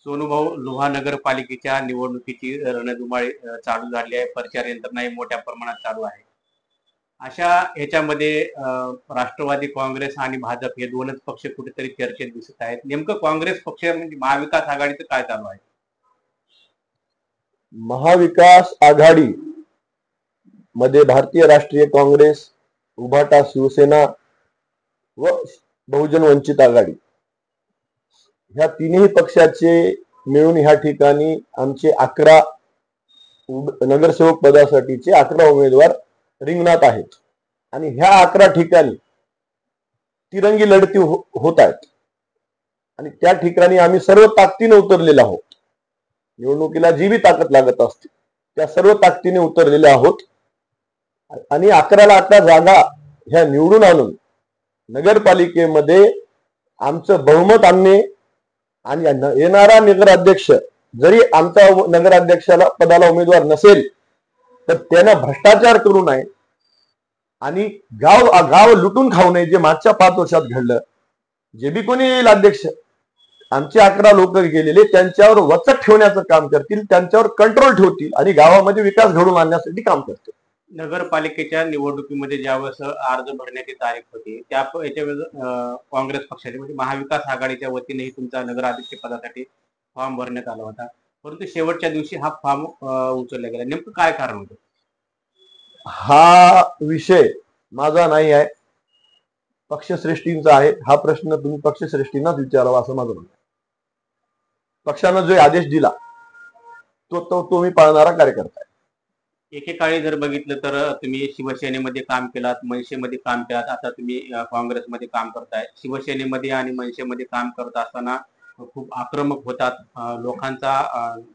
सोनूभाऊ, लोहा नगरपालिकेच्या निवडणुकीची रणधुमाळी चालू झाली आहे. प्रचार यंत्रणाही मोठ्या प्रमाणात चालू आहे. अशा ह्याच्यामध्ये राष्ट्रवादी काँग्रेस आणि भाजप हे दोनच पक्ष कुठेतरी चर्चेत दिसत आहेत. नेमकं काँग्रेस पक्ष म्हणजे महाविकास आघाडीचं काय चालू आहे? महाविकास आघाडी मध्ये भारतीय राष्ट्रीय काँग्रेस, उभाटा, शिवसेना व बहुजन वंचित आघाडी ह्या तिन्ही पक्षाचे मिळून ह्या ठिकाणी आमचे 11 नगरसेवक पदासाठीचे 11 उमेदवार रिंगणात आहेत आणि ह्या 11 ठिकाणी तिरंगी लढती होत आहेत आणि त्या ठिकाणी आम्ही सर्व ताकदीने उतरलेलो आहोत. निवडणुकीला जी बी ताकद लागत असते त्या सर्व ताकदीने उतरलेले आहोत आणि 11ला 11 जागा ह्या निवडून आणून नगरपालिकेमध्ये आमचं बहुमत आणणे आणि येणारा नगराध्यक्ष जरी आमचा नगराध्यक्षाला पदाला उमेदवार नसेल तर त्यानं भ्रष्टाचार करू नये आणि गाव लुटून खाऊ नये. जे मागच्या 5 वर्षात घडलं, जे बी कोणी येईल अध्यक्ष, आमचे 11 लोक गेलेले त्यांच्यावर वचक ठेवण्याचं काम करतील, त्यांच्यावर कंट्रोल ठेवतील आणि गावामध्ये विकास घडवून आणण्यासाठी काम करतील. नगरपालिकेच्या निवडणुकीमध्ये ज्यावेळेस अर्ज भरण्याची तारीख होती याच्यावेळेस काँग्रेस पक्षाने म्हणजे महाविकास आघाडीच्या वतीनेही तुमचा नगराध्यक्ष पदासाठी फॉर्म भरण्यात आला होता, परंतु शेवटच्या दिवशी हा फॉर्म उचलला गेला. नेमकं काय कारण होतं? हा विषय माझा नाही आहे, पक्षश्रेष्ठींचा आहे. हा प्रश्न तुम्ही पक्षश्रेष्ठींनाच विचारावा असं माझं म्हणणं. पक्षानं जो आदेश दिला तो मी पाळणारा कार्यकर्ता आहे. एकेकाळी जर बघितलं तर तुम्ही शिवसेनेमध्ये काम केलात, मनसेमध्ये काम केलात, आता तुम्ही काँग्रेसमध्ये काम करताय. शिवसेनेमध्ये आणि मनसेमध्ये काम करत असताना खूप आक्रमक होतात, लोकांचा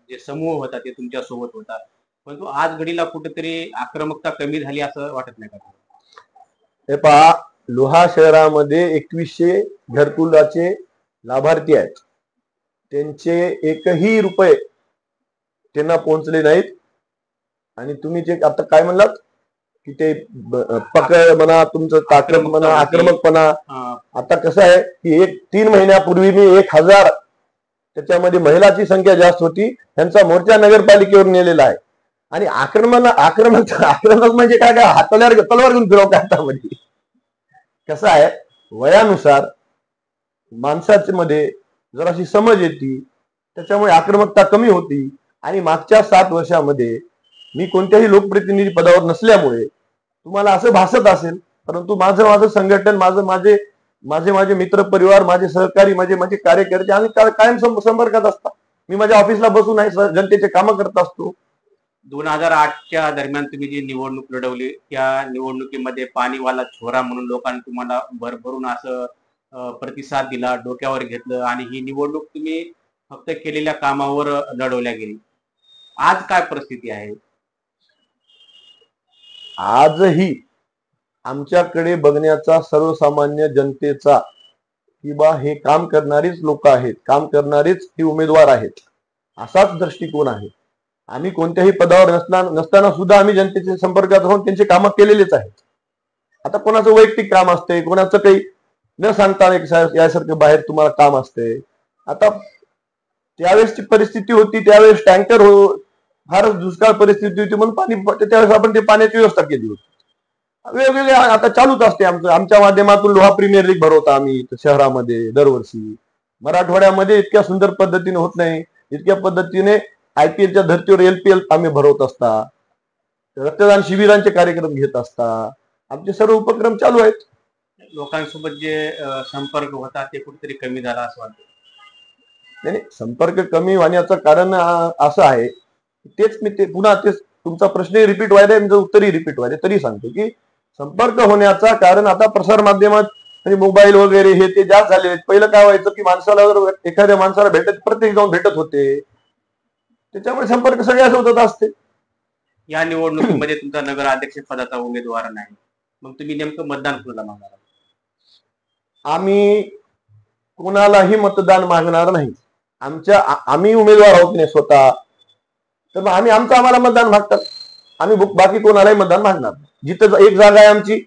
जे समूह होता ते तुमच्या सोबत होता, परंतु आज घडीला कुठेतरी आक्रमकता कमी झाली असं वाटत नाही का? हे पहा, लोहा शहरामध्ये 2100 घरकुलाचे लाभार्थी आहेत. त्यांचे एकही रुपये त्यांना पोहोचले नाहीत आणि तुम्ही जे आता काय म्हणलात की ते पकड म्हणा, तुमचं ताकद म्हणा, आक्रमकपणा. आता कसं आहे की 3 महिन्यापूर्वी मी 1000 त्याच्यामध्ये महिलाची संख्या जास्त होती त्यांचा मोर्चा नगरपालिकेवर नेलेला आहे आणि आक्रमक म्हणजे काय तलवार घेऊन फिरव काय हातामध्ये. कसं आहे, वयानुसार माणसाच्या मध्ये जराशी समज येते, त्याच्यामुळे आक्रमकता कमी होती. आणि मागच्या 7 वर्षामध्ये मी कोणत्याही लोकप्रतिनिधी पदावर नसल्यामुळे तुम्हाला असं भासत असेल, परंतु माझं संघटन, माझे मित्र परिवार, माझे सहकारी, माझे कार्यकर्ते आम्ही कायम संपर्कात असतात. मी माझ्या ऑफिसला बसून आहे, जनतेचे कामं करत असतो. 2008च्या दरम्यान तुम्ही जी निवडणूक लढवली त्या निवडणुकीमध्ये पाणीवाला छोरा म्हणून लोकांनी तुम्हाला भरभरून असं प्रतिसाद दिला, डोक्यावर घेतलं आणि ही निवडणूक तुम्ही फक्त केलेल्या कामावर लढवल्या गेली. आज काय परिस्थिती आहे? आजही आमच्याकडे बघण्याचा सर्वसामान्य जनतेचा की बा हे काम करणारीच लोक आहेत, काम करणारेच हे उमेदवार आहेत असाच दृष्टिकोन आहे. आम्ही कोणत्याही पदावर नसताना सुद्धा आम्ही जनतेच्या संपर्कात राहून त्यांचे कामं केलेलेच आहेत. आता कोणाचं वैयक्तिक काम असते, कोणाचं काही न सांगता यासारखं बाहेर तुम्हाला काम असते. आता त्यावेळेसची परिस्थिती होती, त्यावेळेस टँकर फारच दुष्काळ परिस्थिती होती म्हणून पाणी, त्यावेळेस आपण ते पाण्याची व्यवस्था केली होती. वेगवेगळे आता चालूच असते आमच्या माध्यमातून. लोहा प्रीमियर लीग भरवता आम्ही शहरामध्ये दरवर्षी. मराठवाड्यामध्ये इतक्या सुंदर पद्धतीने होत नाही, इतक्या पद्धतीने IPLच्या धर्तीवर LPL आम्ही भरवत असता, रक्तदान शिबिरांचे कार्यक्रम घेत असता. आमचे सर्व उपक्रम चालू आहेत. लोकांसोबत जे संपर्क होता ते कुठेतरी कमी झाला असं वाटतं? नाही, संपर्क कमी होण्याचं कारण असं आहे, तेच मी पुन्हा तेच तुमचा प्रश्नही रिपीट व्हायला, म्हणजे उत्तरही रिपीट व्हायला, तरी सांगतो की संपर्क होण्याचा कारण आता प्रसार माध्यमात आणि मोबाईल वगैरे हे ते जास्त झाले. पहिलं काय व्हायचं की एखाद्या माणसाला प्रत्येक जाऊन भेटत होते, त्याच्यामुळे संपर्क सगळ्यासोबत असते. या निवडणुकीमध्ये तुमचा नगराध्यक्ष पदाचा उमेदवार नाही, मग तुम्ही नेमकं मतदान कोणाला मागणार? आम्ही कोणालाही मतदान मागणार नाही. आम्ही उमेदवार आहोत नाही स्वतः, तर मग आम्हाला मतदान मागतात. आम्ही बाकी कोणालाही मतदान मागणार नाही. जिथं 1 जागा आहे आमची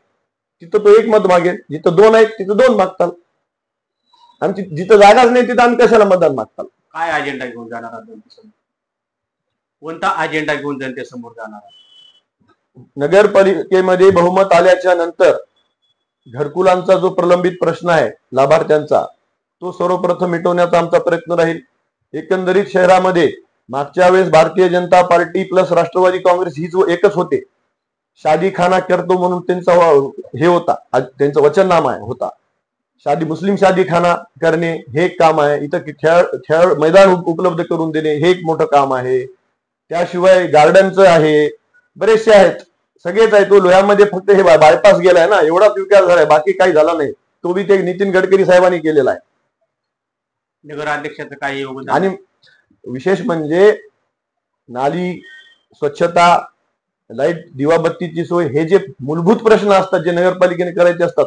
तिथं तो 1 मत मागेल, जिथं 2 आहेत तिथं 2 मागतात. आमची जिथं जागाच नाही तिथं आम्ही कशाला मतदान मागतात? काय अजेंडा घेऊन जाणार आहात जनतेसमोर? कोणता अजेंडा घेऊन जनतेसमोर जाणार आहात? नगरपालिकेमध्ये बहुमत आल्याच्या नंतर घरकुलांचा जो प्रलंबित प्रश्न आहे लाभार्थ्यांचा, तो सर्वप्रथम मिटवण्याचा आमचा प्रयत्न राहील. एकंदरीत शहरामध्ये मागच्या वेळेस भारतीय जनता पार्टी प्लस राष्ट्रवादी काँग्रेस हीच एकच होते. शादी खाना करतो म्हणून त्यांचा हे होता, त्यांचं वचननामा होता. मुस्लिम शादी खाना करणे हे एक काम आहे. इथं खेळ मैदान उपलब्ध करून देणे हे एक मोठं काम आहे. त्याशिवाय गार्डनचं आहे, बरेचसे आहेत, सगळेच आहे. तो लोह्यामध्ये फक्त हे बायपास गेलाय ना, एवढाच विकास झालाय, बाकी काही झाला नाही. तो बी ते नितीन गडकरी साहेबांनी केलेला आहे. नगराध्यक्षाचं काही योगदान? आणि विशेष म्हणजे नाली, स्वच्छता, लाईट, दिवाबत्तीची सोय, हे जे मूलभूत प्रश्न असतात जे नगरपालिकेने करायचे असतात,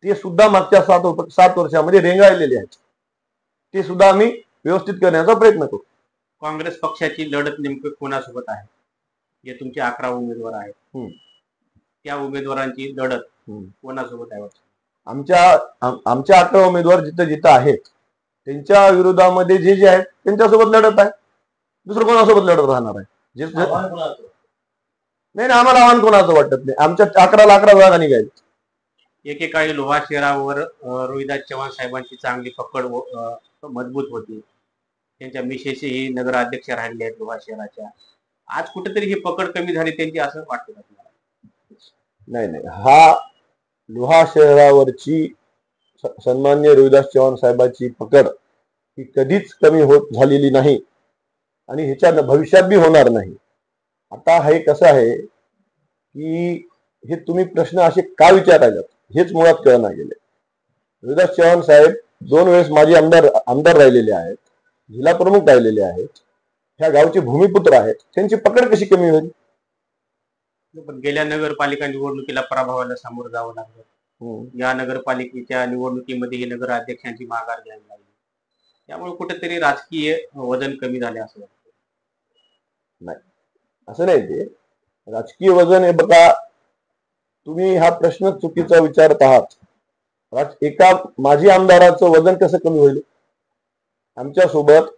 ते सुद्धा मागच्या 7 वर्षामध्ये रेंगाळलेले आहेत. ते सुद्धा आम्ही व्यवस्थित करण्याचा प्रयत्न करू. काँग्रेस पक्षाची लढत नेमकं कोणासोबत आहे? जे तुमचे 11 उमेदवार आहेत, त्या उमेदवारांची लढत कोणासोबत आहे? आमच्या 11 उमेदवार जिथं जिथं आहेत त्यांच्या विरोधामध्ये जे जे आहेत त्यांच्यासोबत लढत आहे. दुसरं कोणासोबत लढत राहणार आहे? नाही, आम्हाला आव्हान कोणाचं वाटत नाही. आमच्या 11 जागा निघायला. एकेकाळी लोहा शहरावर रोहिदास चव्हाण साहेबांची चांगली पकड मजबूत होती. त्यांच्या मिसेसही ही नगराध्यक्ष राहिलेले आहेत लोहा शहराच्या. आज कुठेतरी ही पकड कमी झाली त्यांची, असं वाटतं का तुम्हाला? नाही, हा लोहा शहरावरची सन्मान्य रोहिदास चव्हाण साहेबांची पकड ही कधीच कमी होत झालेली नाही आणि ह्याच्या भविष्यात बी होणार नाही. आता हे कसं आहे की हे तुम्ही प्रश्न असे का विचारायला हेच मुळात कळना गेले. रोहिदास चव्हाण साहेब 2 वेळेस माजी आमदार राहिलेले आहेत, जिल्हा प्रमुख राहिलेले आहेत, ह्या गावचे भूमिपुत्र आहेत. त्यांची पकड कशी कमी होईल? पण गेल्या नगरपालिका निवडणुकीला पराभवाला सामोरं जावं लागलं. या नगरपालिकेच्या निवडणुकीमध्ये ही नगराध्यक्षांची माघार घ्यायला लागली. त्यामुळे कुठेतरी राजकीय वजन कमी झाले असं वाटतं. नाही, असं नाही. ते राजकीय वजन हे बघा, तुम्ही हा प्रश्न चुकीचा विचारत आहात. एका माजी आमदाराचं वजन कसं कमी होईल? आमच्या सोबत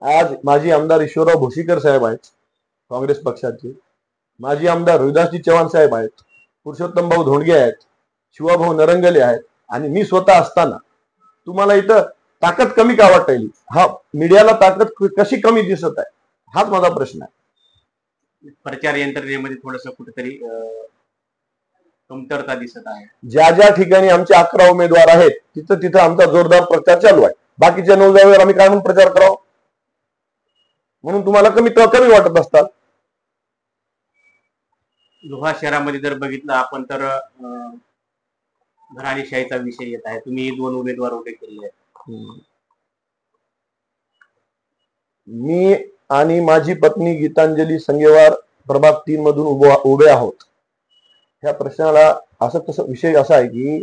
आज माजी आमदार ईश्वरराव भोशीकर साहेब आहेत काँग्रेस पक्षाचे, माजी आमदार रोहिदासजी चव्हाण साहेब आहेत, पुरुषोत्तम भाऊ धोंडगे आहेत, शिवाभाऊ नरंगले आहेत, आणि मी स्वतः असताना तुम्हाला इथं ताकद कमी का वाटत येईल? हा, मीडियाला ताकद कशी कमी दिसत आहे हाच माझा प्रश्न आहे. प्रचार यंत्रणेमध्ये थोडस कुठेतरी कमतरता दिसत आहे. ज्या ठिकाणी आमचे 11 उमेदवार आहेत तिथं आमचा जोरदार प्रचार चालू आहे. बाकीच्या 9 जागेवर आम्ही काय म्हणून प्रचार करावा? म्हणून तुम्हाला कमी वाटत असतात. लोहा शहरामध्ये जर बघितलं आपण तर घराणेशाहीचा विषय येत आहे. तुम्ही 2 उमेदवार उभे केले आहेत. मी आणि माझी पत्नी गीतांजली संगेवार प्रभाग 3 मधून उभे आहोत. ह्या प्रश्नाला असं तसं विषय असा आहे की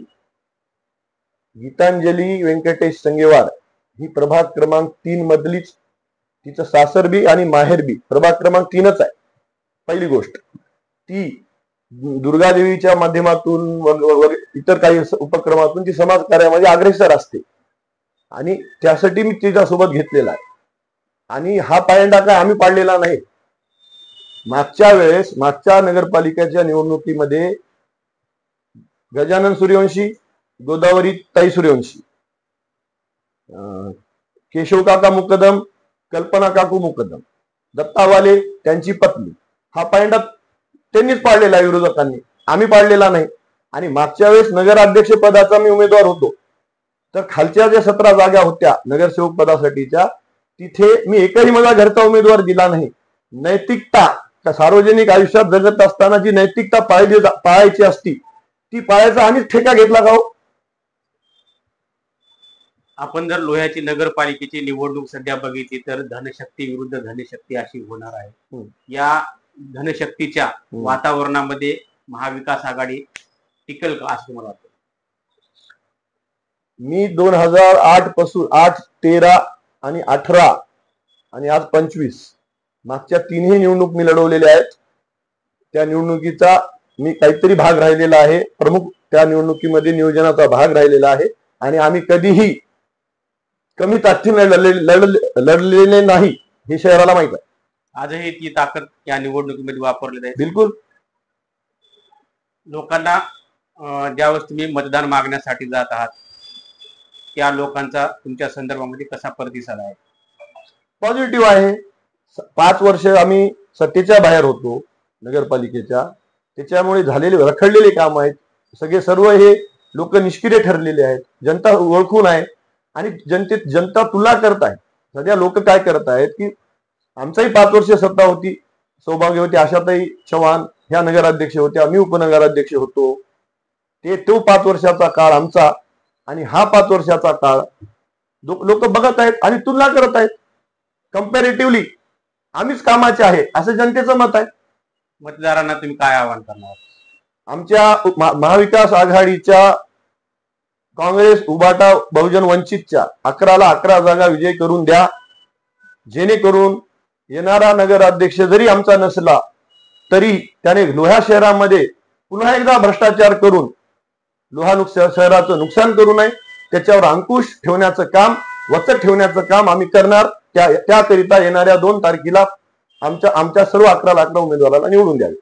गीतांजली व्यंकटेश संगेवार ही प्रभाग क्रमांक 3 मधलीच, तिचं सासरबी आणि माहेरबी प्रभाग क्रमांक 3च आहे. पहिली गोष्ट, ती दुर्गादेवीच्या माध्यमातून इतर काही उपक्रमातून ती समाज कार्यामध्ये अग्रेसर असते आणि त्यासाठी मी तिच्यासोबत घेतलेला आहे. आणि हा पायंडा काय आम्ही पाडलेला नाही. मागच्या नगरपालिकेच्या निवडणुकीमध्ये गजानन सूर्यवंशी, गोदावरी ताई सूर्यवंशी, केशव काका मुकदम, कल्पना काकू मुकदम, दत्तावाले त्यांची पत्नी, हा पायंडा त्यांनीच पाडलेला आहे विरोधकांनी, आम्ही पाडलेला नाही. आणि मागच्या वेळेस नगराध्यक्ष पदाचा मी उमेदवार होतो, तर खालच्या ज्या 17 जागा होत्या नगरसेवक पदासाठीच्या, तिथे मी एकही माझा घरचा उमेदवार दिला नाही. नैतिकता, सार्वजनिक आयुष्यात जगत असताना जी नैतिकता पाळायची असती ती पाळायचा आम्ही ठेका घेतला का हो? आपण जर लोह्याची नगरपालिकेची निवडणूक सध्या बघितली तर धनशक्ती विरुद्ध धनशक्ती अशी होणार आहे. या धनशक्तीच्या वातावरणामध्ये महाविकास आघाडी टिकेल का असं मला वाटतं? मी 2008 पासून 8, 13 आणि 18 आणि आज 25 मागच्या 3ही निवडणूक मी लढवलेल्या आहेत. त्या निवडणुकीचा मी काहीतरी भाग राहिलेला आहे, प्रमुख त्या निवडणुकीमध्ये नियोजनाचा भाग राहिलेला आहे. आणि आम्ही कमी ताकदीने लढलेले नाही हे शहराला माहित आहे. आजही ती ताकद या निवडणुकीमध्ये वापरली जाईल. बिलकुल. लोकांना ज्यावेळेस तुम्ही मतदान मागण्यासाठी जात आहात त्या लोकांचा तुमच्या संदर्भामध्ये कसा प्रतिसाद आहे? पॉझिटिव्ह आहे. 5 वर्ष आम्ही सत्तेच्या बाहेर होतो नगरपालिकेच्या, त्याच्यामुळे झालेले रखडलेले काम आहेत सगळे, सर्व हे लोक निष्क्रिय ठरलेले आहेत. जनता ओळखून आहे आणि जनता तुलना करत आहे. सध्या लोक काय करत आहेत की आमचाही 5 वर्ष सत्ता होती, सौभाग्य होती, आशाताई चव्हाण ह्या नगराध्यक्ष होत्या, मी उपनगराध्यक्ष होतो, तो 5 वर्षाचा काळ आमचा आणि हा 5 वर्षाचा काळ लोक बघत आहेत आणि तुलना करत आहेत. कम्पॅरेटिव्हली आम्हीच कामाचे आहे असं जनतेचं मत आहे. मतदारांना तुम्ही काय आवाहन करणार? आमच्या महाविकास आघाडीच्या काँग्रेस, उभाटा, बहुजन वंचितच्या 11ला 11 जागा विजय करून द्या, जेणेकरून येणारा नगराध्यक्ष जरी आमचा नसला तरी त्याने लोहा शहरामध्ये पुन्हा एकदा भ्रष्टाचार करून लोहा शहराचं नुकसान करू नये, त्याच्यावर अंकुश ठेवण्याचं काम, वचक ठेवण्याचं काम आम्ही करणार. त्याकरिता येणाऱ्या 2 तारखेला आमच्या सर्व 11ला 11 उमेदवाराला निवडून द्यावे.